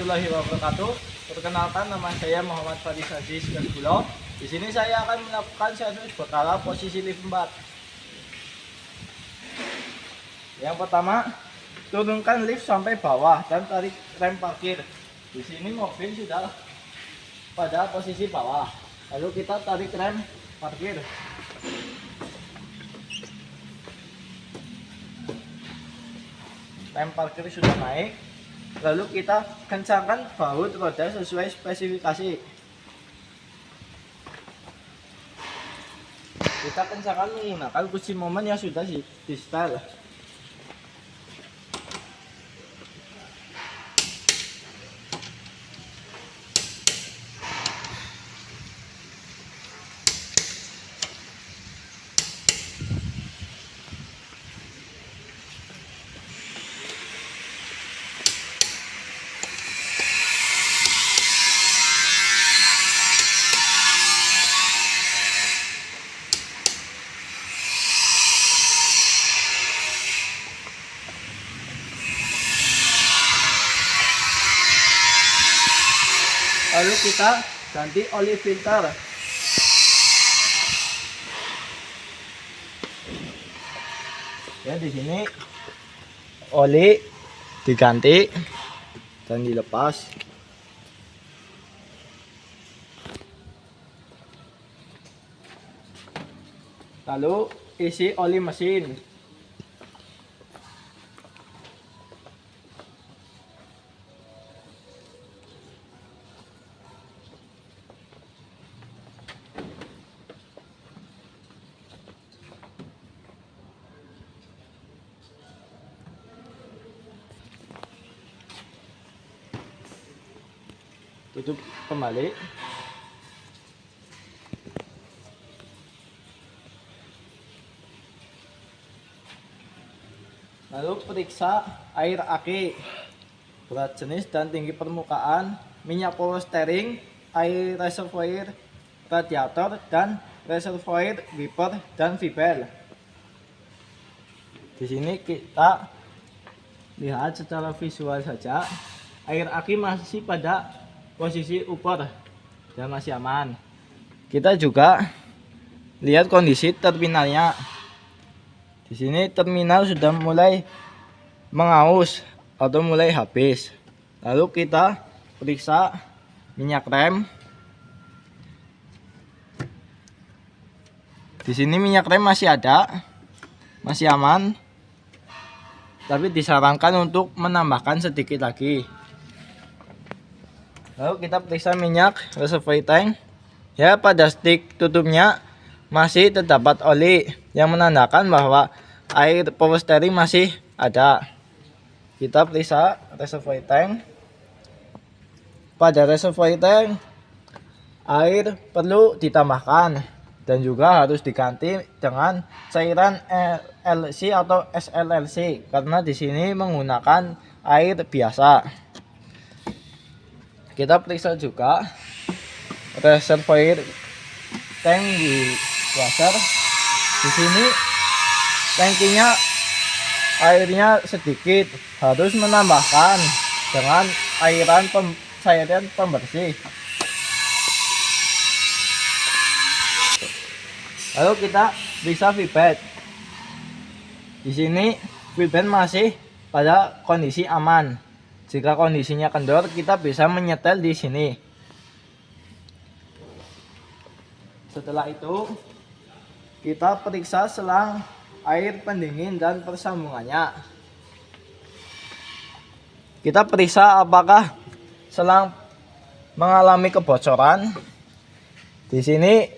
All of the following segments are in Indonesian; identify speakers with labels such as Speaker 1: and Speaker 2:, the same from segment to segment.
Speaker 1: warahmatullahi wabarakatuh. Perkenalkan, nama saya Muhammad Fadis Aziz Garbulo. Di sini saya akan melakukan servis berkala posisi lift 4. Yang pertama, turunkan lift sampai bawah dan tarik rem parkir. Di sini mobil sudah pada posisi bawah. Lalu kita tarik rem parkir. Rem parkir sudah naik. Lalu kita kencangkan baut roda sesuai spesifikasi. Kita kencangkan menggunakan kunci momen yang sudah di setel. Lalu kita ganti oli filter. Ya, di sini oli diganti dan dilepas. Lalu isi oli mesin. Tutup kembali. Lalu periksa air aki, berat jenis dan tinggi permukaan, minyak power steering, air reservoir radiator, dan reservoir wiper dan valve. Di sini kita lihat secara visual saja, air aki masih pada posisi upper dan masih aman. Kita juga lihat kondisi terminalnya. Di sini terminal sudah mulai mengaus atau mulai habis. Lalu kita periksa minyak rem. Di sini minyak rem masih ada, masih aman. Tapi disarankan untuk menambahkan sedikit lagi. Lalu kita periksa minyak reservoir tank. Ya, pada stick tutupnya masih terdapat oli yang menandakan bahwa air power steering masih ada. Kita periksa reservoir tank. Pada reservoir tank air perlu ditambahkan dan juga harus diganti dengan cairan LC atau SLLC karena di sini menggunakan air biasa. Kita periksa juga reservoir tank di washer. Di sini tangkinya airnya sedikit, harus menambahkan dengan cairan pembersih. Lalu kita periksa V-bed. Di sini V-bed masih pada kondisi aman. Jika kondisinya kendor, kita bisa menyetel di sini. Setelah itu, kita periksa selang air pendingin dan persambungannya. Kita periksa apakah selang mengalami kebocoran. Di sini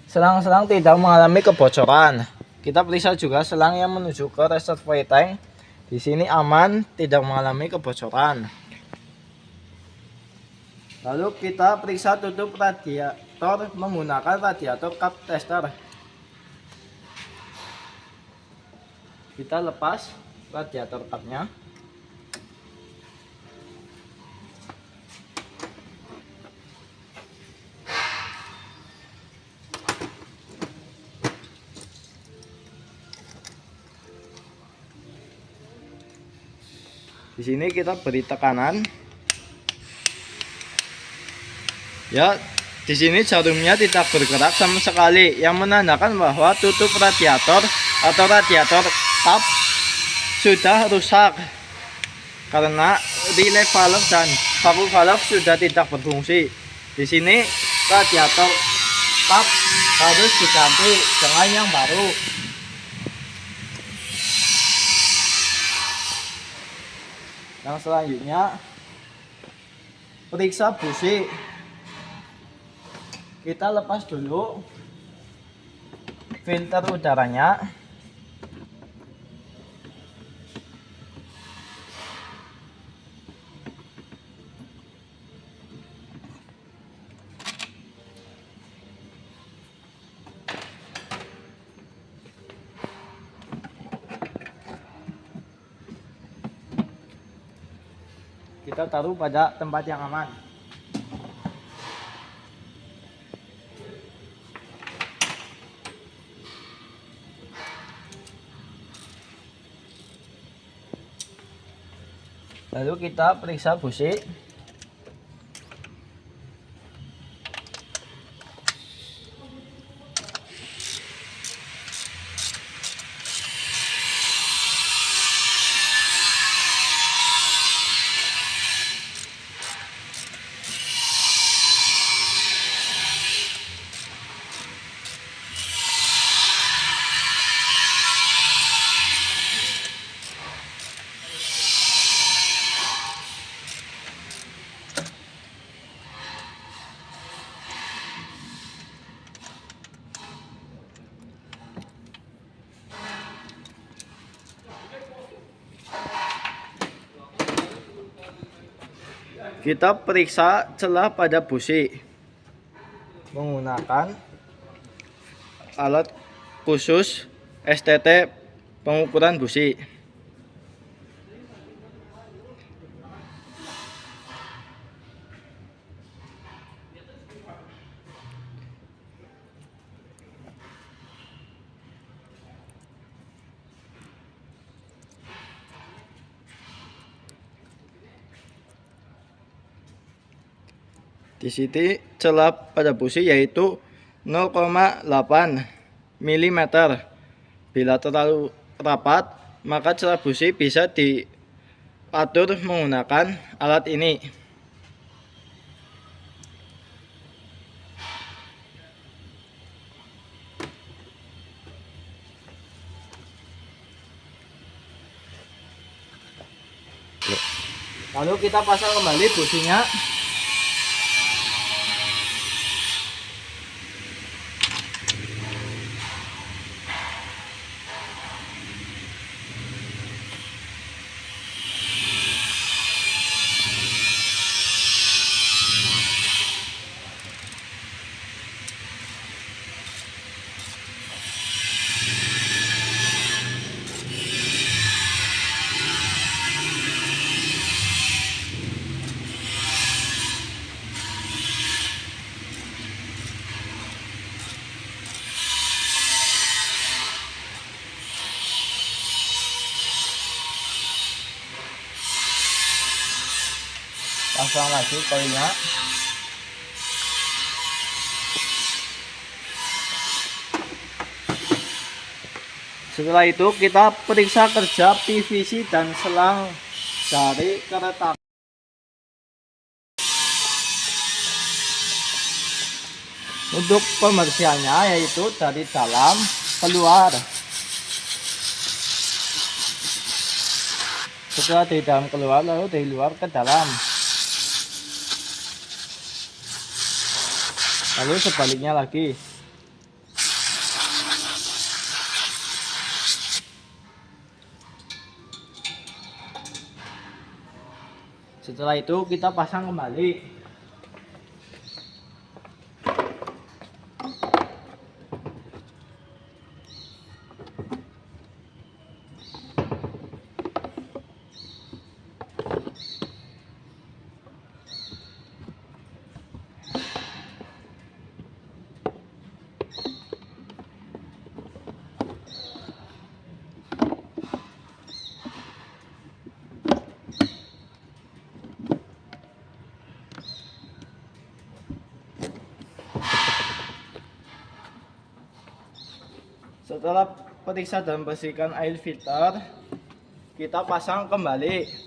Speaker 1: selang-selang tidak mengalami kebocoran. Kita periksa juga selang yang menuju ke reservoir tank. Di sini aman, tidak mengalami kebocoran. Lalu kita periksa tutup radiator menggunakan radiator cup tester. Kita lepas radiator cupnya. Di sini kita beri tekanan Ya, di sini jarumnya tidak bergerak sama sekali, yang menandakan bahwa tutup radiator atau radiator tap sudah rusak karena relay valve dan vacuum valve sudah tidak berfungsi. Di sini radiator tap harus diganti dengan yang baru. Yang selanjutnya, periksa busi. Kita lepas dulu filter udaranya. Kita taruh pada tempat yang aman. Lalu kita periksa busi. Kita periksa celah pada busi menggunakan alat khusus STT pengukuran busi. Di sini celah pada busi yaitu 0,8 mm. Bila terlalu rapat, maka celah busi bisa diatur menggunakan alat ini. Lalu kita pasang kembali businya. Pasang lagi koilnya. Setelah itu kita periksa kerja PVC dan selang dari kereta. Untuk pembersihannya yaitu dari dalam keluar. Setelah dari dalam keluar, lalu dari luar ke dalam. Lalu sebaliknya lagi. Setelah itu kita pasang kembali. Setelah periksa dan bersihkan air filter, kita pasang kembali.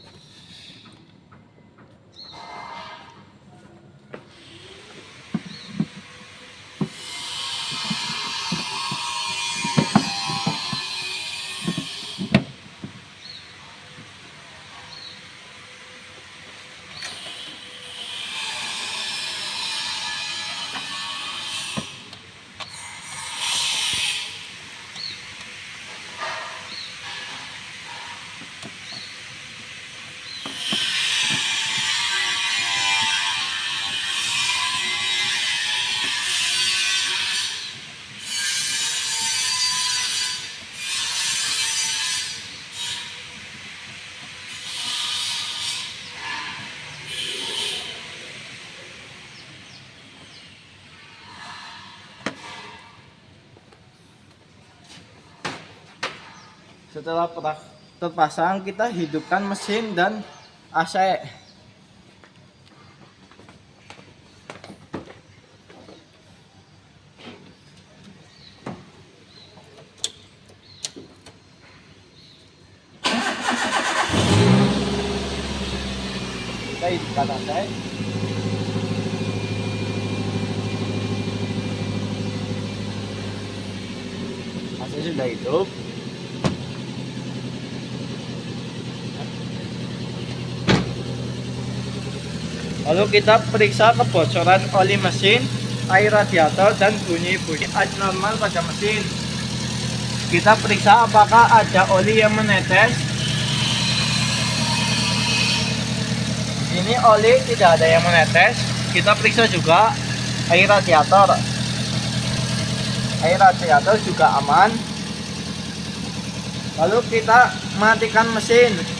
Speaker 1: Setelah terpasang, kita hidupkan mesin dan AC. Kita hidupkan AC. AC sudah hidup. Lalu kita periksa kebocoran oli mesin, air radiator, dan bunyi-bunyi abnormal pada mesin. Kita periksa apakah ada oli yang menetes. Ini oli tidak ada yang menetes. Kita periksa juga air radiator. Air radiator juga aman. Lalu kita matikan mesin.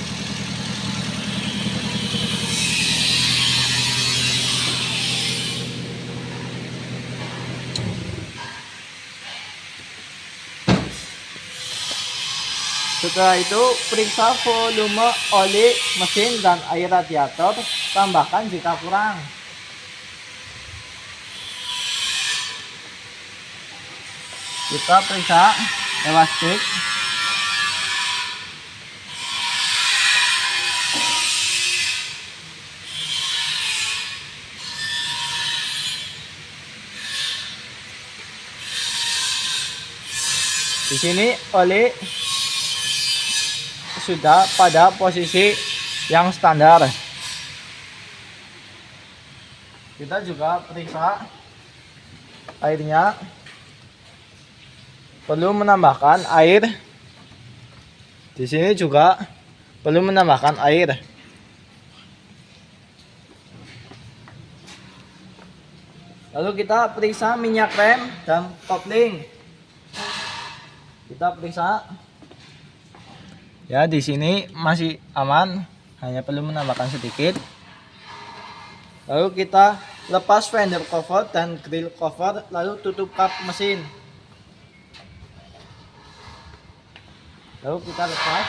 Speaker 1: Setelah itu, periksa volume oli mesin dan air radiator, tambahkan jika kurang. Kita periksa elastik. Di sini oli sudah pada posisi yang standar. Kita juga periksa airnya. Perlu menambahkan air. Di sini juga perlu menambahkan air. Lalu kita periksa minyak rem dan kopling. Kita periksa. Ya, di sini masih aman, hanya perlu menambahkan sedikit. Lalu kita lepas fender cover dan grill cover, lalu tutup kap mesin. Lalu kita lepas.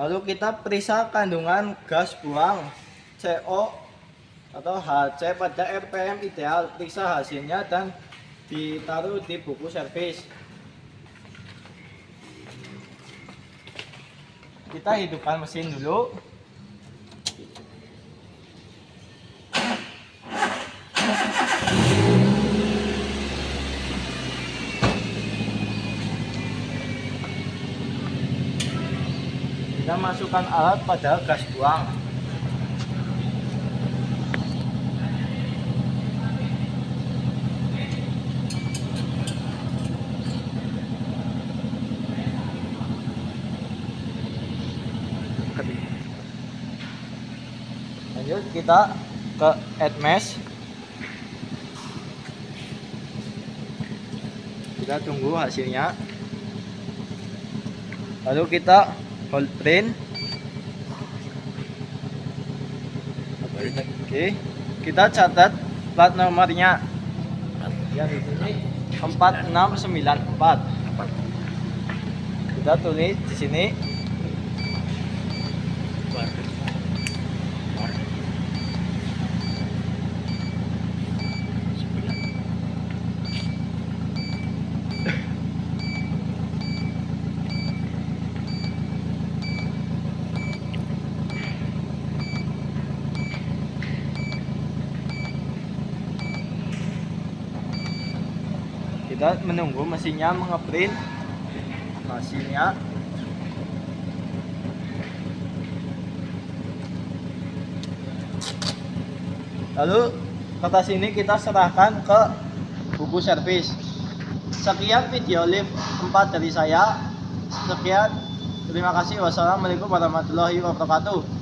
Speaker 1: Lalu kita periksa kandungan gas buang CO atau HC pada RPM ideal. Periksa hasilnya dan ditaruh di buku servis. Kita hidupkan mesin dulu. Kita masukkan alat pada gas buang. Lanjut kita ke add mesh. Kita tunggu hasilnya. Lalu kita hold print. Oke, kita catat plat nomornya. Ya, di sini 4694. Kita tulis di sini. Kita menunggu mesinnya mengeprint hasilnya. Lalu kertas ini kita serahkan ke buku servis. Sekian video live 4 dari saya. Sekian, terima kasih. Wassalamualaikum warahmatullahi wabarakatuh.